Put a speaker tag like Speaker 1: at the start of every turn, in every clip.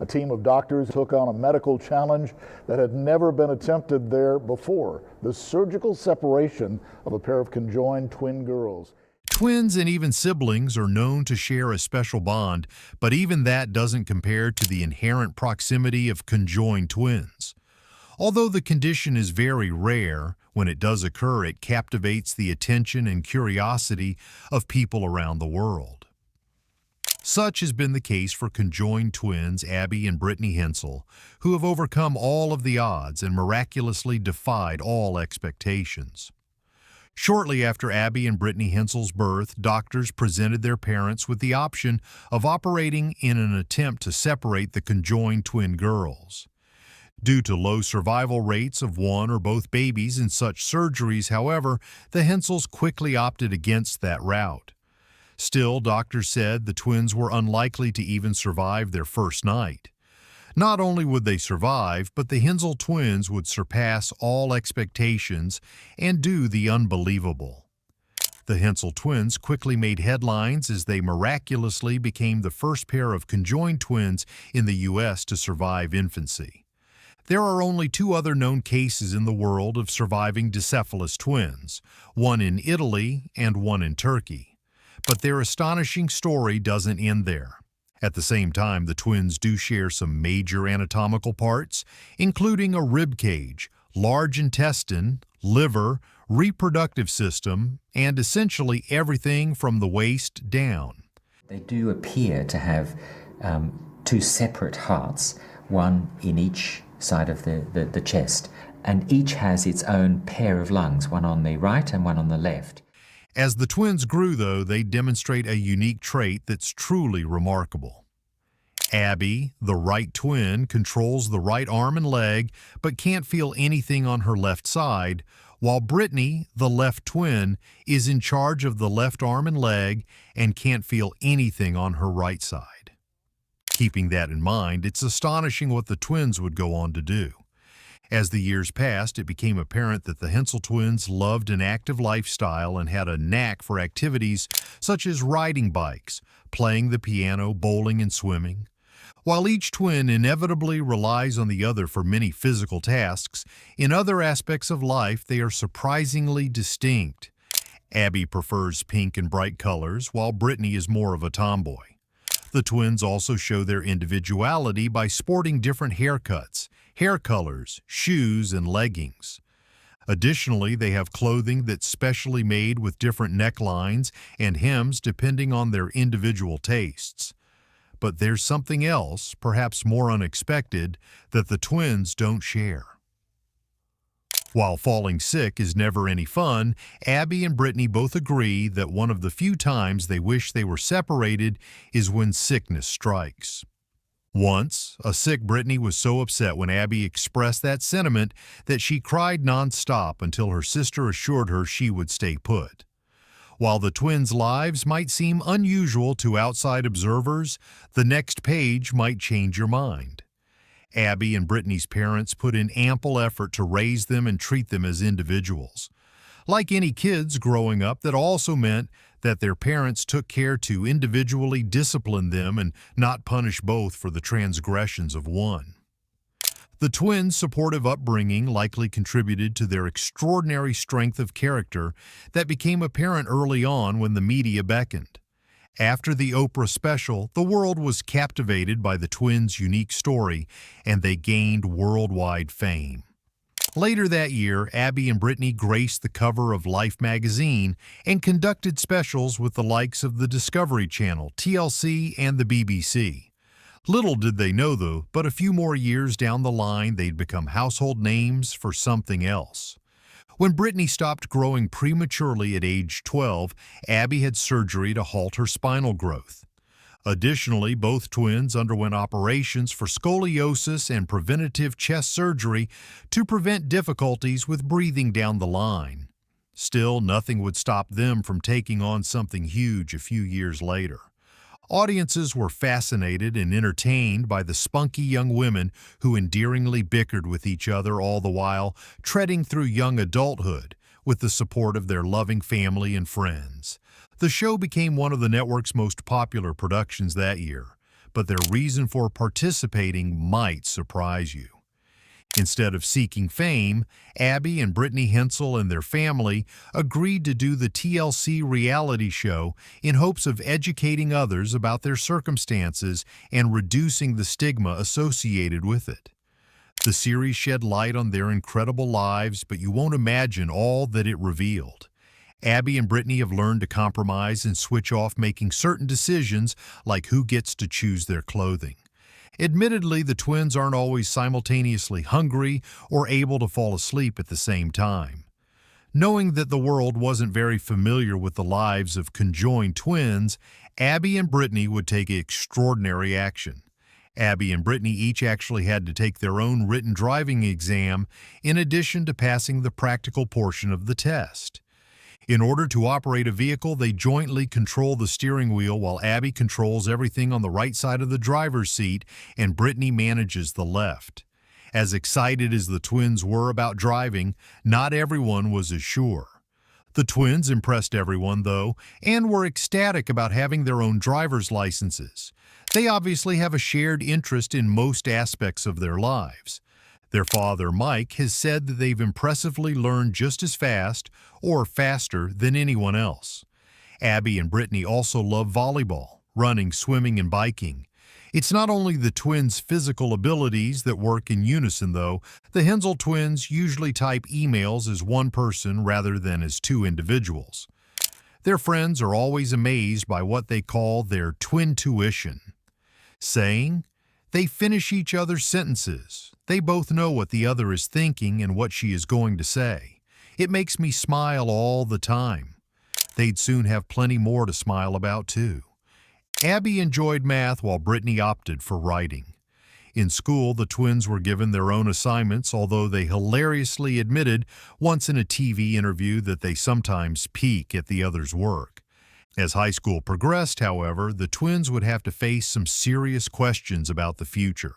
Speaker 1: A team of doctors took on a medical challenge that had never been attempted there before: the surgical separation of a pair of conjoined twin girls.
Speaker 2: Twins and even siblings are known to share a special bond, but even that doesn't compare to the inherent proximity of conjoined twins. Although the condition is very rare, when it does occur, it captivates the attention and curiosity of people around the world. Such has been the case for conjoined twins Abby and Britney Hensel, who have overcome all of the odds and miraculously defied all expectations. Shortly after Abby and Britney Hensel's birth, doctors presented their parents with the option of operating in an attempt to separate the conjoined twin girls. Due to low survival rates of one or both babies in such surgeries, however, the Hensels quickly opted against that route. Still, doctors said the twins were unlikely to even survive their first night. Not only would they survive, but the Hensel twins would surpass all expectations and do the unbelievable. The Hensel twins quickly made headlines as they miraculously became the first pair of conjoined twins in the U.S. to survive infancy. There are only two other known cases in the world of surviving dicephalous twins, one in Italy and one in Turkey. But their astonishing story doesn't end there. At the same time, the twins do share some major anatomical parts, including a rib cage, large intestine, liver, reproductive system, and essentially everything from the waist down.
Speaker 3: They do appear to have two separate hearts, one in each side of the chest, and each has its own pair of lungs, one on the right and one on the left.
Speaker 2: As the twins grew, though, they demonstrate a unique trait that's truly remarkable. Abby, the right twin, controls the right arm and leg, but can't feel anything on her left side, while Britney, the left twin, is in charge of the left arm and leg and can't feel anything on her right side. Keeping that in mind, it's astonishing what the twins would go on to do. As the years passed, it became apparent that the Hensel twins loved an active lifestyle and had a knack for activities such as riding bikes, playing the piano, bowling, and swimming. While each twin inevitably relies on the other for many physical tasks, in other aspects of life they are surprisingly distinct. Abby prefers pink and bright colors, while Britney is more of a tomboy. The twins also show their individuality by sporting different haircuts, hair colors, shoes, and leggings. Additionally, they have clothing that's specially made with different necklines and hems depending on their individual tastes. But there's something else, perhaps more unexpected, that the twins don't share. While falling sick is never any fun, Abby and Britney both agree that one of the few times they wish they were separated is when sickness strikes. Once, a sick Britney was so upset when Abby expressed that sentiment that she cried nonstop until her sister assured her she would stay put. While the twins' lives might seem unusual to outside observers, the next page might change your mind. Abby and Britney's parents put in ample effort to raise them and treat them as individuals. Like any kids growing up, that also meant that their parents took care to individually discipline them and not punish both for the transgressions of one. The twins' supportive upbringing likely contributed to their extraordinary strength of character that became apparent early on when the media beckoned. After the Oprah special, the world was captivated by the twins' unique story, and they gained worldwide fame. Later that year, Abby and Britney graced the cover of Life magazine and conducted specials with the likes of the Discovery Channel, TLC, and the BBC. Little did they know, though, but a few more years down the line, they'd become household names for something else. When Britney stopped growing prematurely at age 12, Abby had surgery to halt her spinal growth. Additionally, both twins underwent operations for scoliosis and preventative chest surgery to prevent difficulties with breathing down the line. Still, nothing would stop them from taking on something huge a few years later. Audiences were fascinated and entertained by the spunky young women who endearingly bickered with each other, all the while treading through young adulthood with the support of their loving family and friends. The show became one of the network's most popular productions that year. but their reason for participating might surprise you. Instead of seeking fame, Abby and Britney Hensel and their family agreed to do the TLC reality show in hopes of educating others about their circumstances and reducing the stigma associated with it. The series shed light on their incredible lives, but you won't imagine all that it revealed. Abby and Britney have learned to compromise and switch off making certain decisions, like who gets to choose their clothing. Admittedly, the twins aren't always simultaneously hungry or able to fall asleep at the same time. Knowing that the world wasn't very familiar with the lives of conjoined twins, Abby and Britney would take extraordinary action. Abby and Britney each actually had to take their own written driving exam in addition to passing the practical portion of the test. In order to operate a vehicle, they jointly control the steering wheel while Abby controls everything on the right side of the driver's seat and Britney manages the left. As excited as the twins were about driving, not everyone was as sure. The twins impressed everyone, though, and were ecstatic about having their own driver's licenses. They obviously have a shared interest in most aspects of their lives. Their father, Mike, has said that they've impressively learned just as fast or faster than anyone else. Abby and Britney also love volleyball, running, swimming, and biking. It's not only the twins' physical abilities that work in unison, though. The Hensel twins usually type emails as one person rather than as two individuals. Their friends are always amazed by what they call their twin tuition, saying they finish each other's sentences. They both know what the other is thinking and what she is going to say. It makes me smile all the time. They'd soon have plenty more to smile about, too. Abby enjoyed math while Britney opted for writing. In school, the twins were given their own assignments, although they hilariously admitted once in a TV interview that they sometimes peek at the other's work. As high school progressed, however, the twins would have to face some serious questions about the future.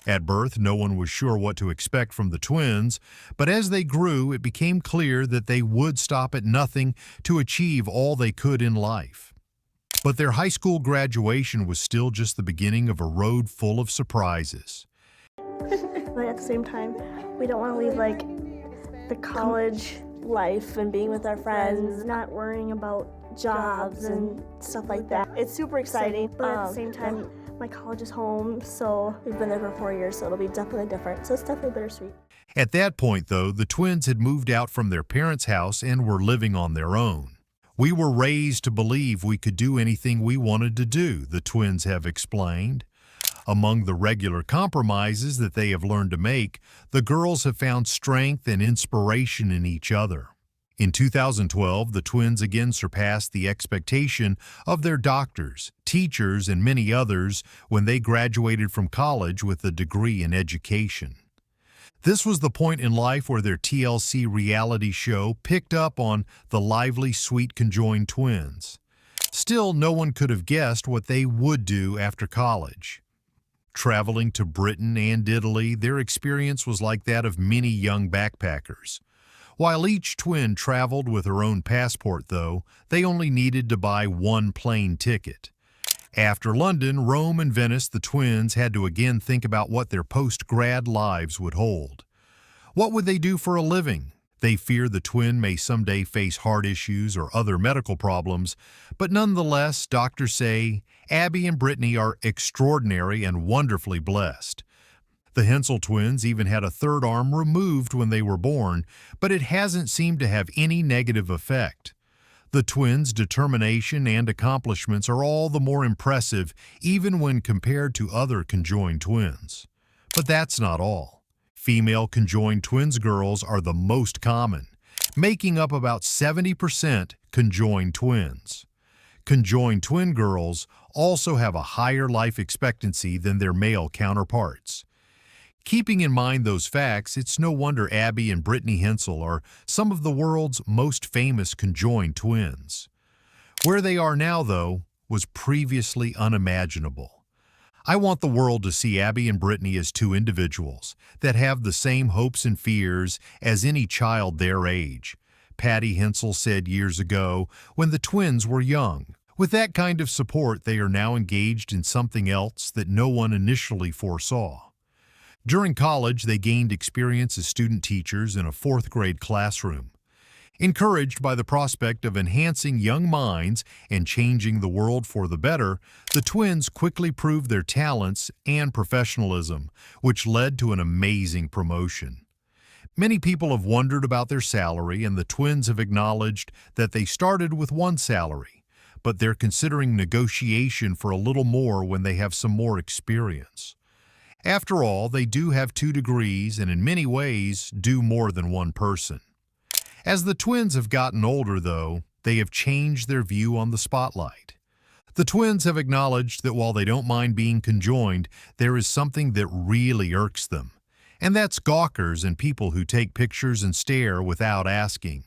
Speaker 2: At birth, no one was sure what to expect from the twins, but as they grew, it became clear that they would stop at nothing to achieve all they could in life. But their high school graduation was still just the beginning of a road full of surprises.
Speaker 4: But at the same time, we don't want to leave the college life and being with our friends, not worrying about jobs and stuff like that. It's super exciting, but at the same time, my college is home, so we've been there for 4 years, so it'll be definitely different. So it's definitely bittersweet.
Speaker 2: At that point, though, the twins had moved out from their parents' house and were living on their own. We were raised to believe we could do anything we wanted to do, the twins have explained. Among the regular compromises that they have learned to make, the girls have found strength and inspiration in each other. In 2012, the twins again surpassed the expectation of their doctors, teachers, and many others when they graduated from college with a degree in education. This was the point in life where their TLC reality show picked up on the lively, sweet conjoined twins. Still, no one could have guessed what they would do after college. Traveling to Britain and Italy, their experience was like that of many young backpackers. While each twin traveled with her own passport, though, they only needed to buy one plane ticket. After London, Rome, and Venice, the twins had to again think about what their post-grad lives would hold. What would they do for a living? They fear the twin may someday face heart issues or other medical problems, but nonetheless, doctors say Abby and Britney are extraordinary and wonderfully blessed. The Hensel twins even had a third arm removed when they were born, but it hasn't seemed to have any negative effect. The twins' determination and accomplishments are all the more impressive even when compared to other conjoined twins. But that's not all. Female conjoined twins girls are the most common, making up about 70% conjoined twins. Conjoined twin girls also have a higher life expectancy than their male counterparts. Keeping in mind those facts, it's no wonder Abby and Britney Hensel are some of the world's most famous conjoined twins. Where they are now, though, was previously unimaginable. I want the world to see Abby and Britney as two individuals that have the same hopes and fears as any child their age. Patty Hensel said years ago, when the twins were young, With that kind of support, they are now engaged in something else that no one initially foresaw. During college, they gained experience as student teachers in a fourth-grade classroom. Encouraged by the prospect of enhancing young minds and changing the world for the better, the twins quickly proved their talents and professionalism, which led to an amazing promotion. Many people have wondered about their salary, and the twins have acknowledged that they started with one salary, but they're considering negotiation for a little more when they have some more experience. After all, they do have 2 degrees and in many ways do more than one person. As the twins have gotten older, though, they have changed their view on the spotlight. The twins have acknowledged that while they don't mind being conjoined, there is something that really irks them, and that's gawkers and people who take pictures and stare without asking.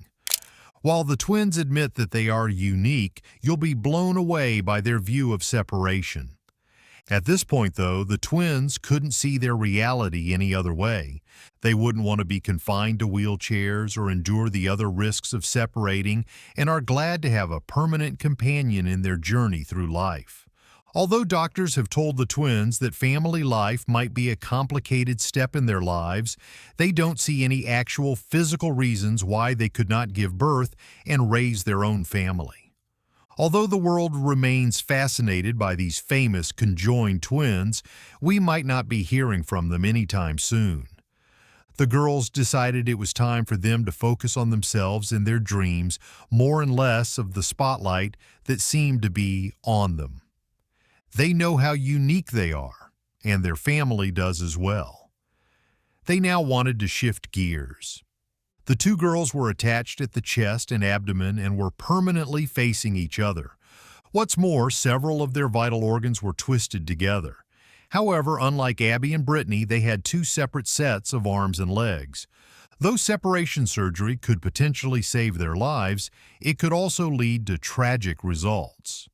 Speaker 2: While the twins admit that they are unique, you'll be blown away by their view of separation. At this point, though, the twins couldn't see their reality any other way. They wouldn't want to be confined to wheelchairs or endure the other risks of separating, and are glad to have a permanent companion in their journey through life. Although doctors have told the twins that family life might be a complicated step in their lives, they don't see any actual physical reasons why they could not give birth and raise their own family. Although the world remains fascinated by these famous conjoined twins, we might not be hearing from them anytime soon. The girls decided it was time for them to focus on themselves and their dreams more and less of the spotlight that seemed to be on them. They know how unique they are, and their family does as well. They now wanted to shift gears. The 2 girls were attached at the chest and abdomen and were permanently facing each other. What's more, several of their vital organs were twisted together. However, unlike Abby and Britney, they had 2 separate sets of arms and legs. Though separation surgery could potentially save their lives, it could also lead to tragic results.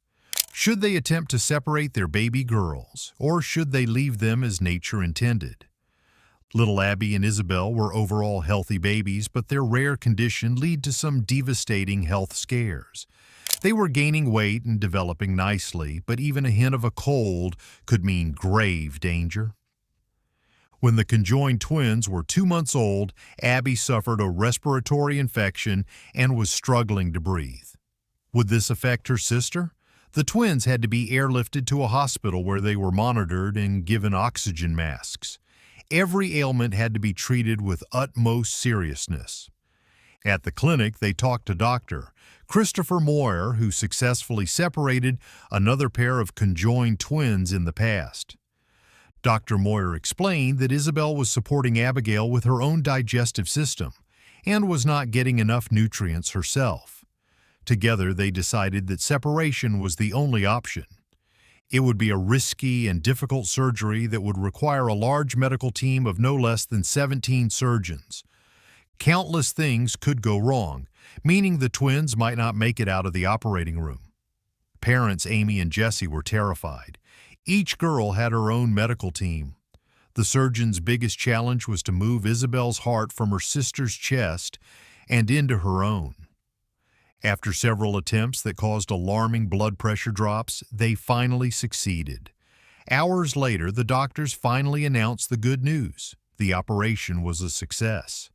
Speaker 2: Should they attempt to separate their baby girls, or should they leave them as nature intended? Little Abby and Isabel were overall healthy babies, but their rare condition led to some devastating health scares. They were gaining weight and developing nicely, but even a hint of a cold could mean grave danger. When the conjoined twins were 2 months old, Abby suffered a respiratory infection and was struggling to breathe. Would this affect her sister? The twins had to be airlifted to a hospital where they were monitored and given oxygen masks. Every ailment had to be treated with utmost seriousness. At the clinic, they talked to Dr. Christopher Moyer, who successfully separated another pair of conjoined twins in the past. Dr. Moyer explained that Isabel was supporting Abigail with her own digestive system and was not getting enough nutrients herself. Together, they decided that separation was the only option. It would be a risky and difficult surgery that would require a large medical team of no less than 17 surgeons. Countless things could go wrong, meaning the twins might not make it out of the operating room. Parents Amy and Jesse were terrified. Each girl had her own medical team. The surgeon's biggest challenge was to move Isabel's heart from her sister's chest and into her own. After several attempts that caused alarming blood pressure drops, they finally succeeded. Hours later, the doctors finally announced the good news. The operation was a success.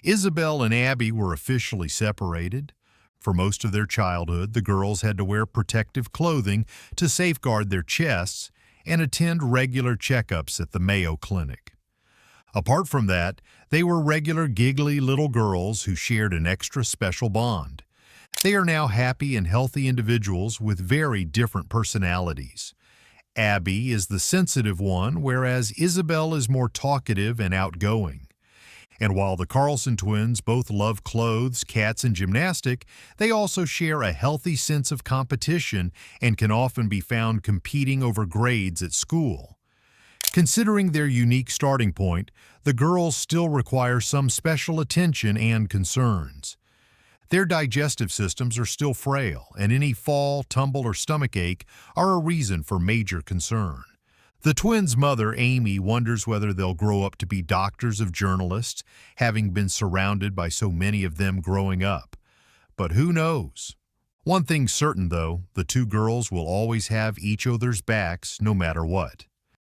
Speaker 2: Isabel and Abby were officially separated. For most of their childhood, the girls had to wear protective clothing to safeguard their chests and attend regular checkups at the Mayo Clinic. Apart from that, they were regular giggly little girls who shared an extra special bond. They are now happy and healthy individuals with very different personalities. Abby is the sensitive one, whereas Isabel is more talkative and outgoing. And while the Carlson twins both love clothes, cats, and gymnastic, they also share a healthy sense of competition and can often be found competing over grades at school. Considering their unique starting point, the girls still require some special attention and concerns. Their digestive systems are still frail, and any fall, tumble, or stomachache are a reason for major concern. The twins' mother, Amy, wonders whether they'll grow up to be doctors or journalists, having been surrounded by so many of them growing up. But who knows? One thing's certain, though, the two girls will always have each other's backs no matter what.